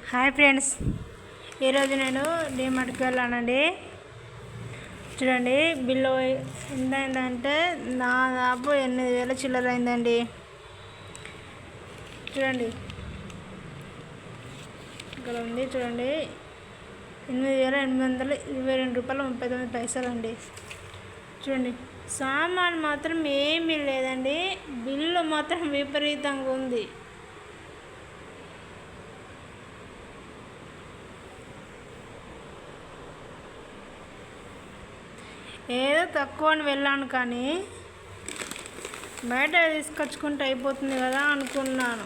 Hi friends, ఈరోజు నేను డీమార్ట్కి వెళ్ళానండి. చూడండి, బిల్లు ఎంత అయిందంటే దాదాపు 8,000 చిల్లర అయిందండి. చూడండి, ఇక్కడ ఉంది. చూడండి, 8,822 రూపాయలు 39 పైసలు అండి. చూడండి, సామాన్ మాత్రం ఏమీ లేదండి, బిల్లు మాత్రం విపరీతంగా ఉంది. ఏదో తక్కువ అని వెళ్ళాను, కానీ బయట తీసుకొచ్చుకుంటే అయిపోతుంది కదా అనుకున్నాను.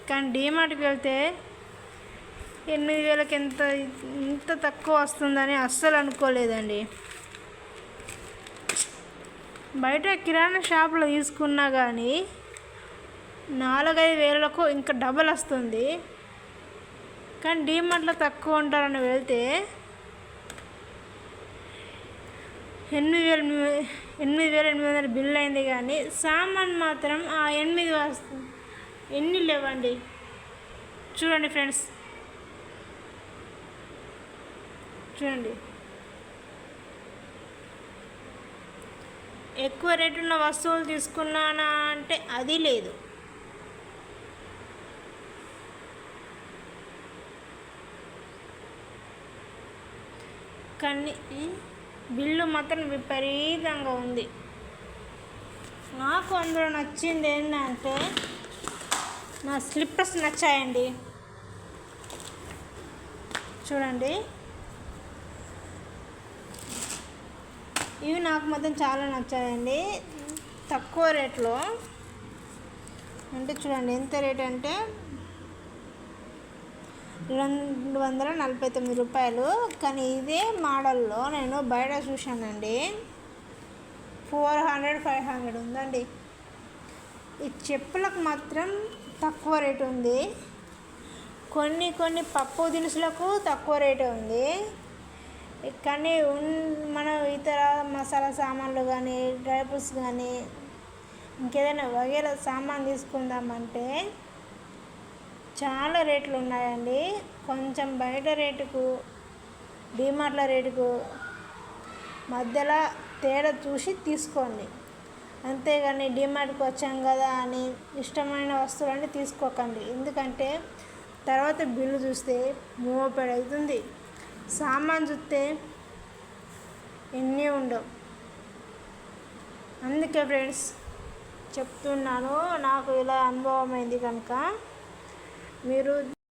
కానీ డీమార్ట్కి వెళ్తే 8,000కి ఇంత తక్కువ వస్తుందని అస్సలు అనుకోలేదండి. బయట కిరాణా షాపులో తీసుకున్నా కానీ 4-5 వేలకు ఇంకా డబల్ వస్తుంది. కానీ డీమార్ట్లో తక్కువ ఉంటారని వెళ్తే 8,800 బిల్ అయింది, కానీ సామాన్ మాత్రం ఆ 8 వస్తుంది. ఎన్ని లేవండి. చూడండి ఫ్రెండ్స్, చూడండి, ఎక్కువ రేటు ఉన్న వస్తువులు తీసుకున్నానా అంటే అది లేదు. కానీ బిల్లు మాత్రం విపరీతంగా ఉంది. నాకు అందులో నచ్చింది ఏంటంటే నా స్లిప్పర్స్ నచ్చాయండి. చూడండి, ఇవి నాకు మాత్రం చాలా నచ్చాయండి, తక్కువ రేట్లో. అంటే చూడండి ఎంత రేట్ అంటే 249 రూపాయలు. కానీ ఇదే మోడల్లో నేను బయట చూశానండి, 400-500 ఉందండి. ఈ చెప్పులకు మాత్రం తక్కువ రేటు ఉంది. కొన్ని పప్పు దినుసులకు తక్కువ రేటు ఉంది. కానీ మనం ఇతర మసాలా సామాన్లు కానీ, డ్రై ఫ్రూట్స్ కానీ, ఇంకేదైనా వగేరా సామాన్ తీసుకుందామంటే చాలా రేట్లు ఉన్నాయండి. కొంచెం బయట రేటుకు డీమార్ట్ల రేటుకు మధ్యలో తేడా చూసి తీసుకోండి. అంతేగాని డీమార్ట్కి వచ్చాం కదా అని ఇష్టమైన వస్తువులన్నీ తీసుకోకండి. ఎందుకంటే తర్వాత బిల్లు చూస్తే మోపెడు అవుతుంది, సామాన్ చూస్తే ఎన్ని ఉండవు. అందుకే ఫ్రెండ్స్ చెప్తున్నాను, నాకు ఇలా అనుభవం అయింది కనుక మీరు